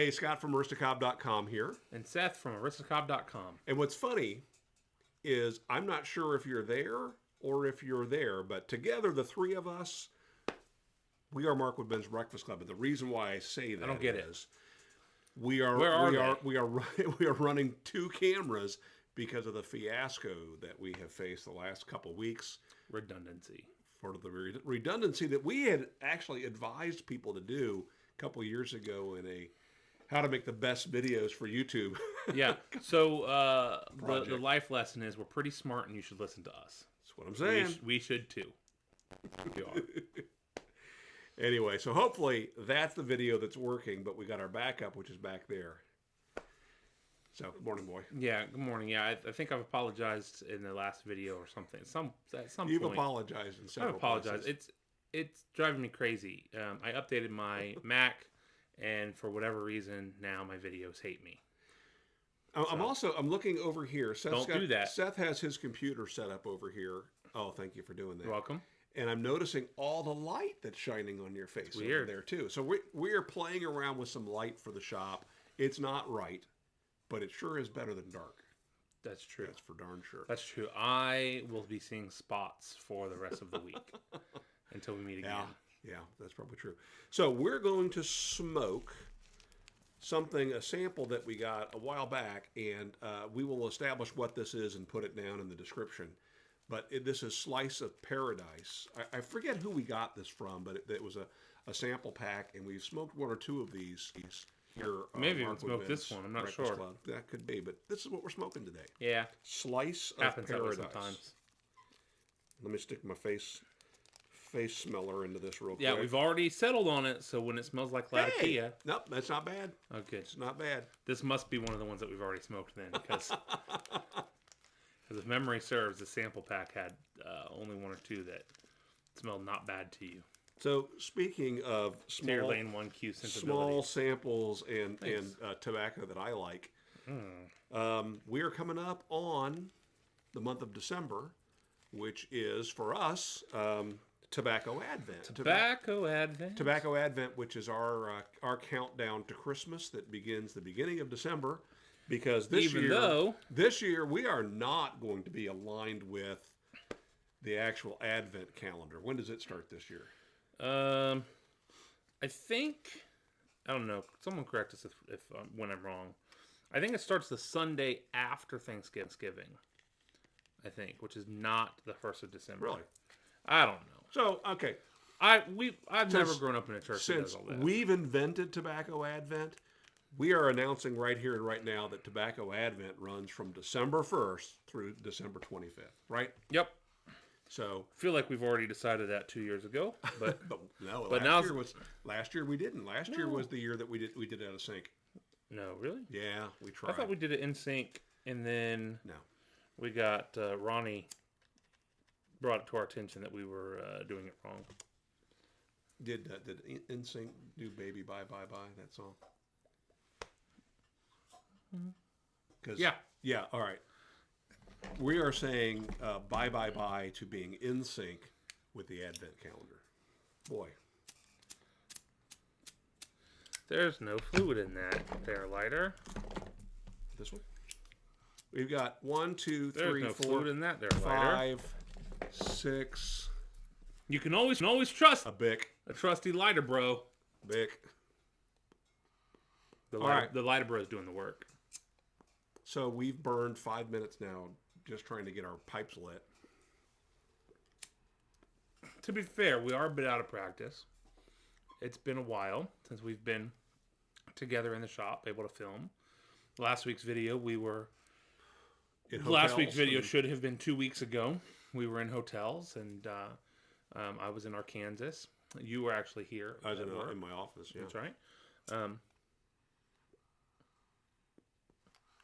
Hey, Scott from aristocob.com here. And Seth from aristocob.com. And what's funny is I'm not sure if you're there or if you're there, but together, the three of us, we are Markwood Ben's Breakfast Club. And the reason why I say that I don't get is we are running two cameras because of the fiasco that we have faced the last couple of weeks. Redundancy. For the redundancy that we had actually advised people to do a couple of years ago in a how to make the best videos for YouTube. Yeah. So the life lesson is we're pretty smart and you should listen to us. That's what I'm saying. We should too. You are. Anyway, so hopefully that's the video that's working, but we got our backup, which is back there. So, good morning, boy. Yeah, good morning. Yeah, I think I've apologized in the last video or something. At some You've point. apologized in several I've apologized. places. It's driving me crazy. I updated my Mac, and for whatever reason, now my videos hate me. I'm looking over here. Don't do that. Seth has his computer set up over here. Oh, thank you for doing that. You're welcome. And I'm noticing all the light that's shining on your face over there too. So we are playing around with some light for the shop. It's not right, but it sure is better than dark. That's true. That's for darn sure. That's true. I will be seeing spots for the rest of the week until we meet again. Yeah, that's probably true. So we're going to smoke a sample that we got a while back, and we will establish what this is and put it down in the description. But this is Slice of Paradise. I forget who we got this from, but it was a sample pack, and we've smoked one or two of these here. Maybe even smoked this one. I'm not sure. Club. That could be, but this is what we're smoking today. Yeah. Slice of Happens Paradise. Sometimes. Let me stick my face smeller into this real quick. Yeah, we've already settled on it, so when it smells like Latakia... Hey! Nope, that's not bad. Oh, good. It's not bad. This must be one of the ones that we've already smoked then, because if memory serves, the sample pack had only one or two that smelled not bad to you. So, speaking of small Lane 1Q small samples and tobacco that I like, we are coming up on the month of December, which is, for us, Tobacco Advent. Tobacco Advent, which is our countdown to Christmas that begins the beginning of December, because this year we are not going to be aligned with the actual Advent calendar. When does it start this year? I think, I don't know. Someone correct us if when I'm wrong. I think it starts the Sunday after Thanksgiving. I think, which is not the 1st of December. Really? I don't know. So, okay. I've never grown up in a church that does Since all that. we've invented Tobacco Advent, we are announcing right here and right now that Tobacco Advent runs from December 1st through December 25th, right? Yep. So I feel like we've already decided that 2 years ago, but no. But last year we didn't. Last year was the year that we did it out of sync. No, really? Yeah, we tried. I thought we did it in sync, and then we got Ronnie brought it to our attention that we were doing it wrong. Did NSYNC do "Baby Bye Bye Bye" that song? Yeah. All right. We are saying bye bye bye to being in sync with the Advent calendar. Boy, there's no fluid in that there lighter. This one. We've got 1, 2, 3, There's no 4, fluid in that there lighter. 5, 6. You can always trust a Bic, a trusty lighter, bro. Bic. The lighter bro is doing the work. So we've burned 5 minutes now just trying to get our pipes lit. To be fair, we are a bit out of practice. It's been a while since we've been together in the shop, able to film. Last week's video, Last week's video should have been 2 weeks ago. We were in hotels, and I was in Arkansas. You were actually here. I was in my office, yeah. That's right.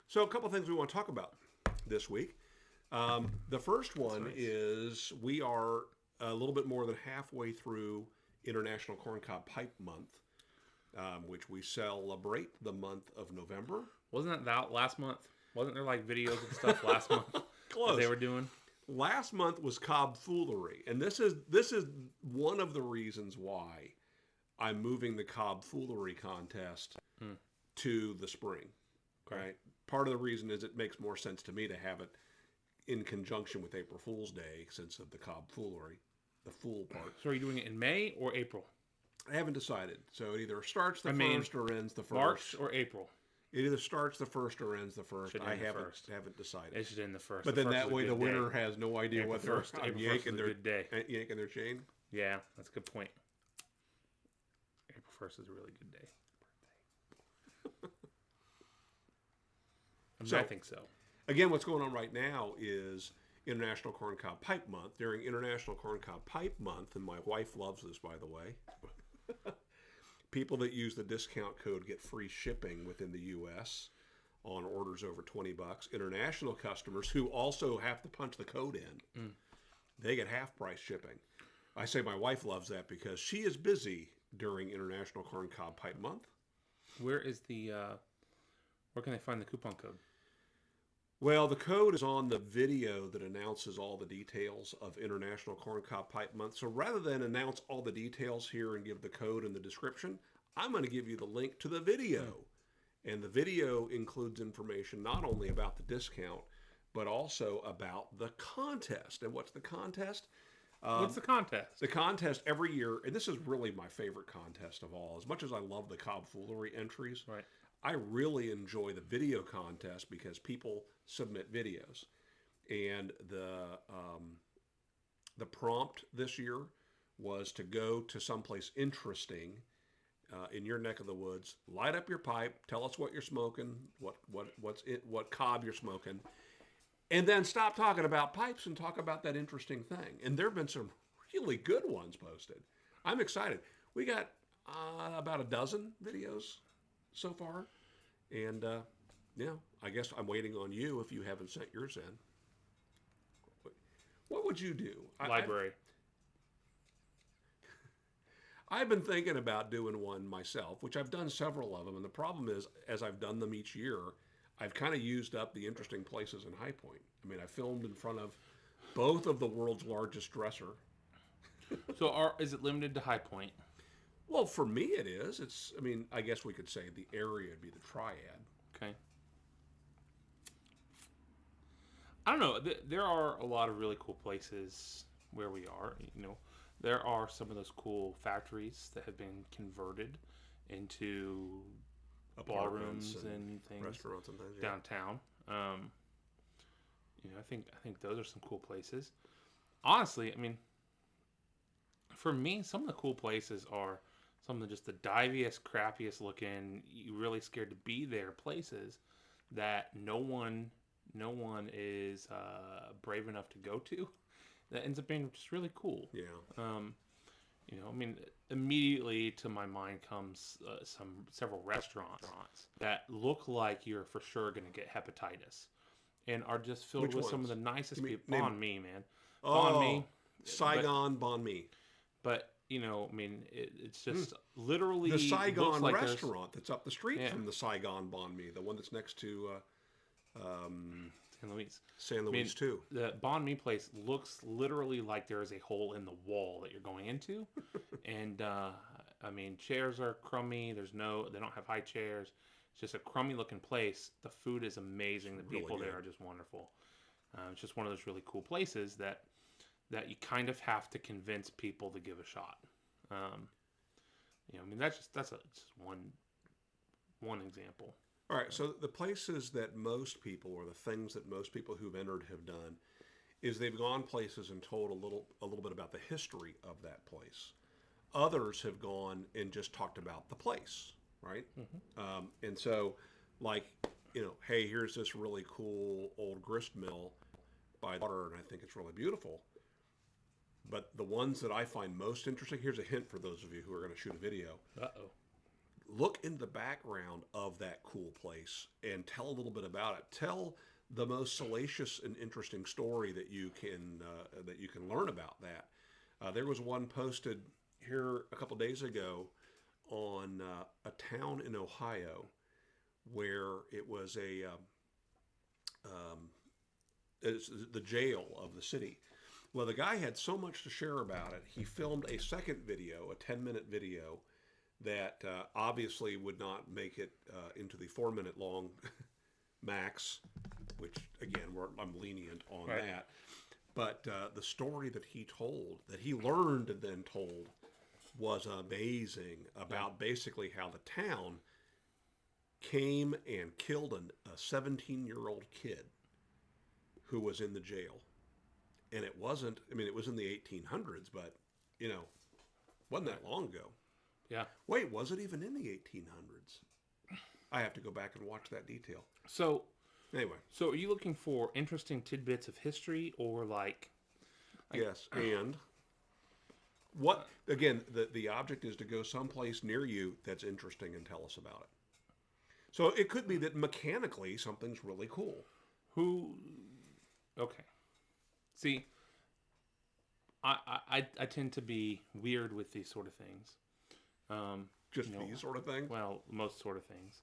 So a couple things we want to talk about this week. The first one is we are a little bit more than halfway through International Corncob Pipe Month, which we celebrate the month of November. Wasn't that last month? Wasn't there like videos and stuff last month Close. that they were doing? Last month was Cobb Foolery, and this is one of the reasons why I'm moving the Cobb Foolery contest to the spring, right? Part of the reason is it makes more sense to me to have it in conjunction with April Fool's Day since of the Cobb foolery, the fool part. So are you doing it in May or April? I haven't decided. So it either starts the first or ends the first. March or April? It either starts the first or ends the first. Should I end the haven't first. haven't decided. It should end the first. But The then first that is a way the good winner day. has no idea April what they're 1st. April 1st is a good day. yanking their chain. Yeah, that's a good point. April 1st is a really good day. I think so. Again, what's going on right now is International Corncob Pipe Month. During International Corncob Pipe Month, and my wife loves this, by the way, people that use the discount code get free shipping within the U.S. on orders over $20. International customers who also have to punch the code in, they get half price shipping. I say my wife loves that because she is busy during International Corncob Pipe Month. Where is the? Where can they find the coupon code? Well, the code is on the video that announces all the details of International Corncob Pipe Month. So rather than announce all the details here and give the code in the description, I'm going to give you the link to the video. And the video includes information not only about the discount, but also about the contest. And what's the contest? What's the contest? The contest every year, and this is really my favorite contest of all. As much as I love the Cobb Foolery entries, Right. I really enjoy the video contest because people submit videos. And the prompt this year was to go to someplace interesting in your neck of the woods, light up your pipe, tell us what you're smoking, what cob you're smoking, and then stop talking about pipes and talk about that interesting thing. And there have been some really good ones posted. I'm excited. We got about a dozen videos so far. And, I guess I'm waiting on you if you haven't sent yours in. What would you do? Library. I've been thinking about doing one myself, which I've done several of them. And the problem is, as I've done them each year, I've kind of used up the interesting places in High Point. I mean, I filmed in front of both of the world's largest dresser. So is it limited to High Point? Well, for me it is. I guess we could say the area would be the triad. Okay. I don't know. There are a lot of really cool places where we are. There are some of those cool factories that have been converted into ballrooms and things, restaurants and things downtown. I think those are some cool places. Honestly, for me, some of the cool places are some of just the diviest, crappiest looking, you really scared to be there places that no one is brave enough to go to. That ends up being just really cool. Yeah. Immediately to my mind comes several restaurants that look like you're for sure going to get hepatitis, and are just filled Which with ones? some of the nicest people. Name Banh Mi, man. Oh, Banh Mi. Saigon Banh Mi. But it's just literally The Saigon looks like restaurant that's up the street Yeah. from the Saigon Banh Mi, the one that's next to San Luis. San Luis too. The Banh Mi place looks literally like there is a hole in the wall that you're going into, and chairs are crummy. They don't have high chairs. It's just a crummy looking place. The food is amazing. The people really there are just wonderful. It's just one of those really cool places that you kind of have to convince people to give a shot. That's just one example. All right, so the places that most people, or the things that most people who've entered have done, is they've gone places and told a little bit about the history of that place. Others have gone and just talked about the place, right? Mm-hmm. And so, hey, here's this really cool old grist mill by the water, and I think it's really beautiful. But the ones that I find most interesting, here's a hint for those of you who are going to shoot a video. Uh-oh. Look in the background of that cool place and tell a little bit about it. Tell the most salacious and interesting story that you can learn about that. There was one posted here a couple days ago on a town in Ohio where it was it's the jail of the city. Well, the guy had so much to share about it, he filmed a second video, a 10-minute video, that obviously would not make it into the 4-minute long max, which again I'm lenient on Right. that. But the story that he told, that he learned and then told, was amazing about basically how the town came and killed a 17-year-old kid who was in the jail. And it wasn't, I mean, it was in the 1800s, but, wasn't that long ago. Yeah. Wait, was it even in the 1800s? I have to go back and watch that detail. So, anyway. So are you looking for interesting tidbits of history or like yes, and what, again, the object is to go someplace near you that's interesting and tell us about it. So it could be that mechanically something's really cool. Okay. See, I tend to be weird with these sort of things. Just these sort of things? Well, most sort of things.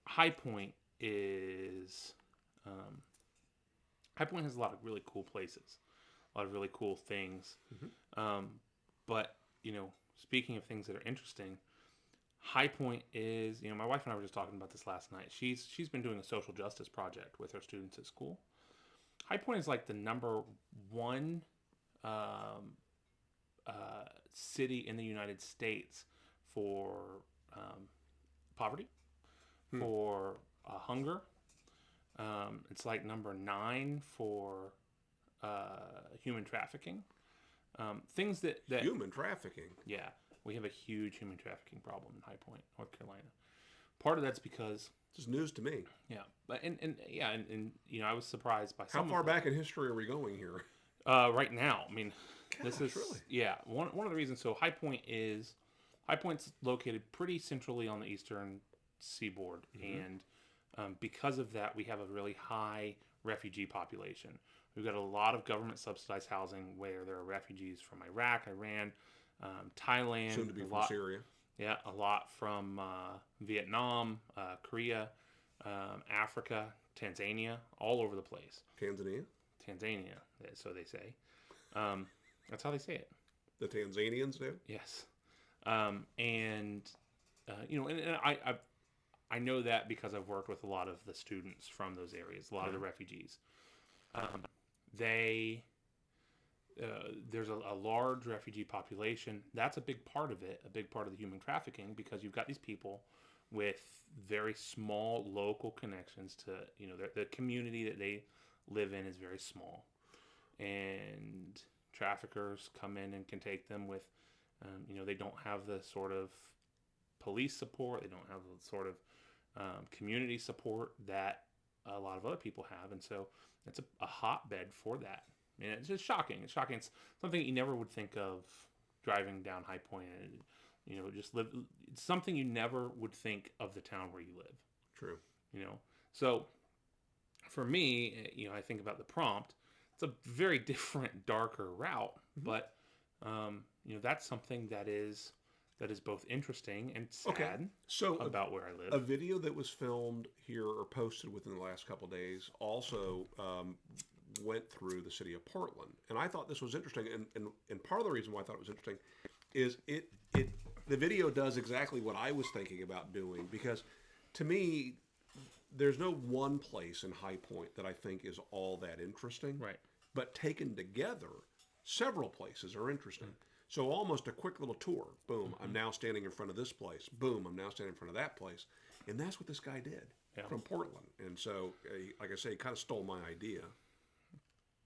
High Point is... High Point has a lot of really cool places. A lot of really cool things. Mm-hmm. But, speaking of things that are interesting... High Point is, my wife and I were just talking about this last night. She's been doing a social justice project with her students at school. High Point is like the number one city in the United States for poverty, for hunger. It's like number 9 for human trafficking. Things that human trafficking. Yeah. We have a huge human trafficking problem in High Point, North Carolina. Part of that's because it's news to me. Yeah, but and I was surprised by how far back in history are we going here? Right now, I mean, this is really? one of the reasons. So High Point's located pretty centrally on the eastern seaboard, and because of that, we have a really high refugee population. We've got a lot of government subsidized housing where there are refugees from Iraq, Iran. Thailand, soon to be from Syria. Yeah, a lot from Vietnam, Korea, Africa, Tanzania, all over the place. Tanzania, so they say. That's how they say it. The Tanzanians do. Yes, and I know that because I've worked with a lot of the students from those areas, a lot of the refugees. There's a large refugee population. That's a big part of it, a big part of the human trafficking, because you've got these people with very small local connections to, the community that they live in is very small. And traffickers come in and can take them with, they don't have the sort of police support. They don't have the sort of community support that a lot of other people have. And so it's a hotbed for that. And it's just shocking. It's shocking. It's something you never would think of driving down High Point and, just live. It's something you never would think of the town where you live. True. So for me, I think about the prompt. It's a very different, darker route, but, that's something that is both interesting and sad about where I live. A video that was filmed here or posted within the last couple of days also went through the city of Portland, and I thought this was interesting. And part of the reason why I thought it was interesting is the video does exactly what I was thinking about doing, because to me, there's no one place in High Point that I think is all that interesting. Right. But taken together, several places are interesting. So almost a quick little tour. Boom, I'm now standing in front of this place. Boom, I'm now standing in front of that place. And that's what this guy did from Portland. And so, like I say, he kind of stole my idea.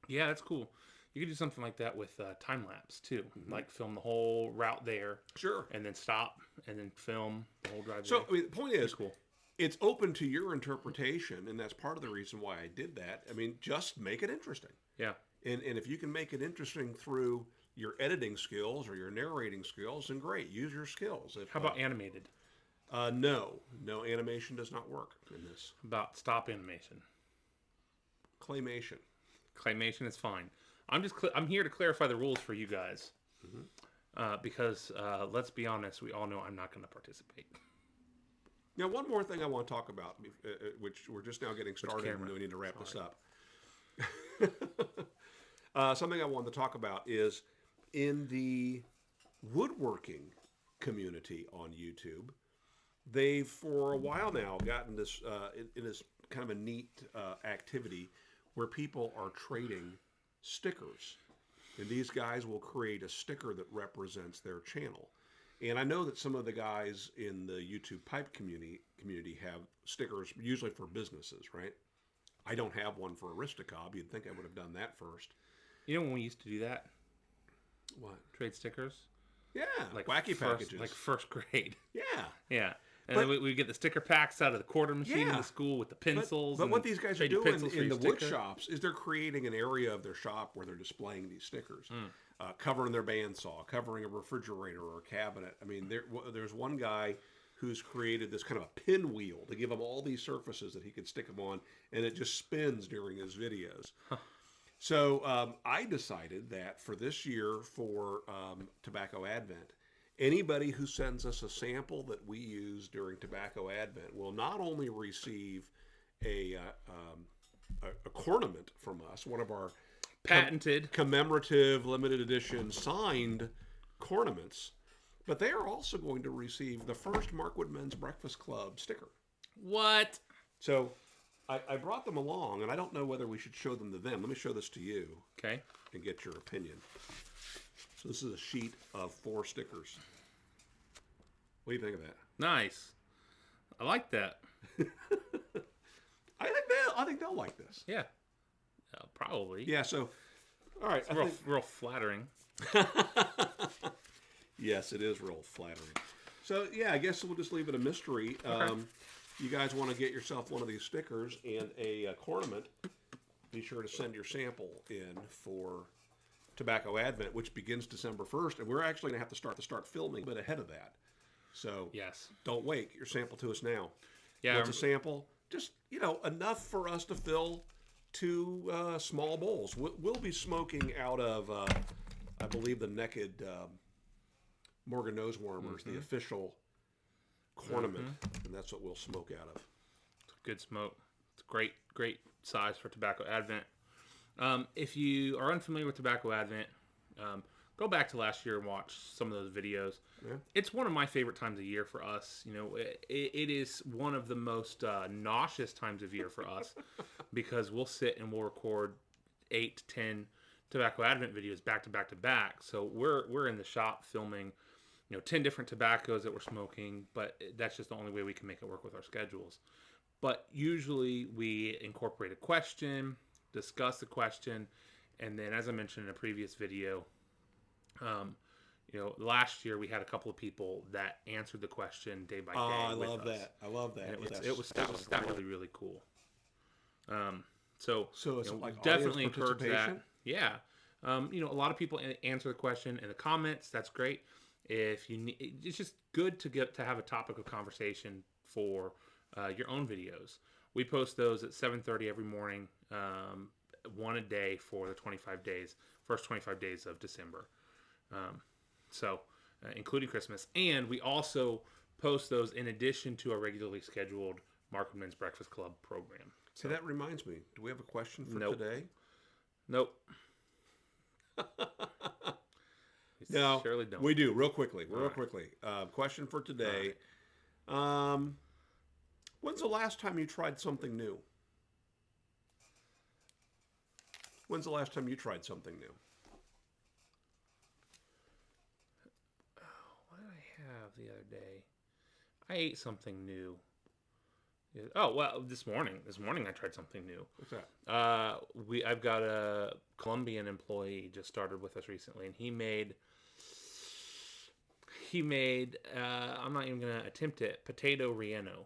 Yeah, that's cool. You could do something like that with time lapse too, like film the whole route there, sure, and then stop and then film the whole drive. So I mean, the point is, cool. It's open to your interpretation, and that's part of the reason why I did that. I mean, just make it interesting. Yeah, and if you can make it interesting through your editing skills or your narrating skills, then great, use your skills. How about animated? No, animation does not work in this. About stop animation, claymation. Claymation is fine. I'm here to clarify the rules for you guys, because let's be honest, we all know I'm not going to participate. Now, one more thing I want to talk about, which we're just now getting started, and we need to wrap this up. Something I wanted to talk about is in the woodworking community on YouTube. They've for a while now gotten this in this kind of a neat activity where people are trading stickers, and these guys will create a sticker that represents their channel. And I know that some of the guys in the YouTube pipe community have stickers usually for businesses, right? I don't have one for Aristocob. You'd think I would have done that first. You know when we used to do that? What? Trade stickers? Yeah, Like wacky packages. Like first grade. Yeah. Yeah. And then we get the sticker packs out of the quarter machine in the school with the pencils. But what these guys are doing in the wood sticker. shops is they're creating an area of their shop where they're displaying these stickers, covering their bandsaw, covering a refrigerator or a cabinet. I mean, there's one guy who's created this kind of a pinwheel to give him all these surfaces that he could stick them on, and it just spins during his videos. Huh. So I decided that for this year, for Tobacco Advent, anybody who sends us a sample that we use during Tobacco Advent will not only receive a ornament from us, one of our patented, commemorative, limited edition signed ornaments, but they are also going to receive the first Markwood Men's Breakfast Club sticker. What? So I brought them along, and I don't know whether we should show them to them. Let me show this to you. Okay. And get your opinion. So this is a sheet of 4 stickers. What do you think of that? Nice. I like that. I think they'll like this. Yeah. Probably. Yeah. So, all right. It's real flattering. Yes, it is real flattering. So yeah, I guess we'll just leave it a mystery. Okay. You guys want to get yourself one of these stickers and a ornament? Be sure to send your sample in for Tobacco Advent, which begins December 1st, and we're actually going to have to start filming a bit ahead of that. So yes, don't wait. Get your sample to us now. Yeah, what's a sample? Just enough for us to fill 2 small bowls. We'll be smoking out of, I believe, the Naked Morgan Nose Warmers, the official ornament, and that's what we'll smoke out of. It's good smoke. It's great size for Tobacco Advent. If you are unfamiliar with Tobacco Advent, go back to last year and watch some of those videos. Yeah. It's one of my favorite times of year for us. It is one of the most nauseous times of year for us because we'll sit and we'll record 8 to 10 Tobacco Advent videos back to back to back. So we're in the shop filming 10 different tobaccos that we're smoking, but that's just the only way we can make it work with our schedules. But usually we incorporate a question, discuss the question, and then, as I mentioned in a previous video, last year we had a couple of people that answered the question day by day. I love that. I love that. It was really cool. So it's like definitely encourage that. Yeah. A lot of people answer the question in the comments. That's great. If you need, it's just good to have a topic of conversation for your own videos. We post those at 7:30 every morning, one a day for the first 25 days of December. Including Christmas. And we also post those in addition to our regularly scheduled Markwood Men's Breakfast Club program. So that reminds me, do we have a question for today? Nope. No, surely don't. We do, real quickly. Question for today. Right. When's the last time you tried something new? When's the last time you tried something new? What did I have the other day? I ate something new. Oh, well, this morning I tried something new. What's that? I've got a Colombian employee just started with us recently, and he made I'm not even going to attempt it, potato relleno.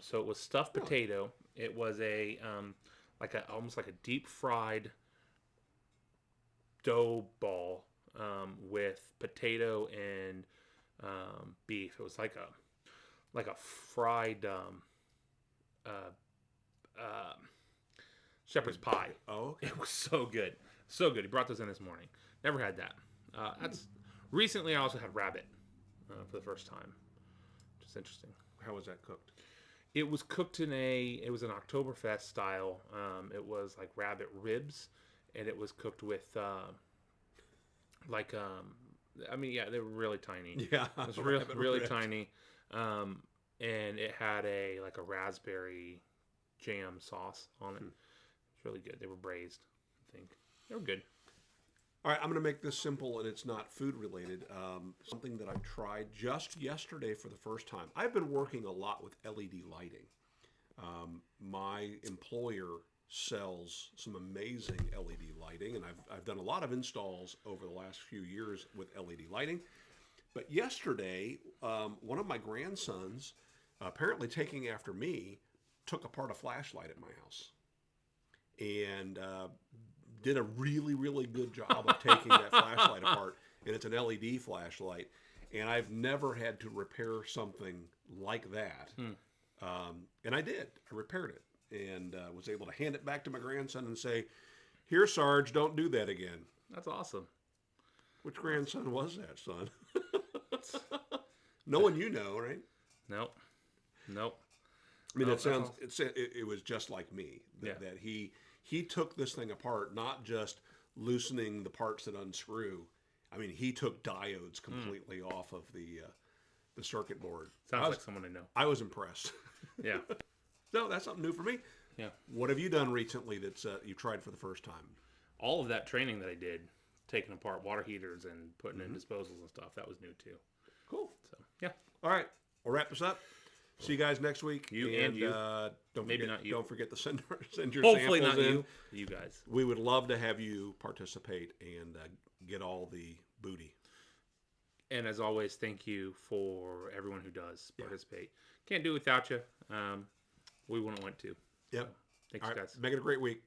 So it was stuffed potato. It was almost like a deep fried dough ball with potato and beef. It was like a fried shepherd's pie. Oh, okay. It was so good. He brought those in this morning. Never had that. Recently I also had rabbit for the first time. Just interesting. How was that cooked? It was cooked it was an Oktoberfest style. It was like rabbit ribs, and it was cooked with I mean, yeah, they were really tiny. Yeah, It was really, rabbit really red. tiny. And it had a raspberry jam sauce on it. It's really good. They were braised, I think. They were good. All right, I'm going to make this simple, and it's not food related. Something that I tried just yesterday for the first time. I've been working a lot with LED lighting. My employer sells some amazing LED lighting, and I've done a lot of installs over the last few years with LED lighting. But yesterday, one of my grandsons, apparently taking after me, took apart a flashlight at my house and did a really, really good job of taking that flashlight apart. And it's an LED flashlight. And I've never had to repair something like that. And I did. I repaired it and was able to hand it back to my grandson and say, "Here, Sarge, don't do that again." That's awesome. Which grandson was that, son? No one you know, right? Nope. Nope. I mean, No, it sounds. that's It was just like me. Yeah. That he took this thing apart, not just loosening the parts that unscrew. I mean, he took diodes completely off of the circuit board. Sounds like someone I know. I was impressed. Yeah. So that's something new for me. Yeah. What have you done recently that's you tried for the first time? All of that training that I did, taking apart water heaters and putting in disposals and stuff, that was new too. Cool. So, yeah. All right, we'll wrap this up. See you guys next week. You. Don't Maybe forget, not you. Don't forget to send your Hopefully samples not in. you. You guys. We would love to have you participate and get all the booty. And as always, thank you for everyone who does participate. Can't do it without you. We wouldn't want to. Yep. Thanks, All right. guys. Make it a great week.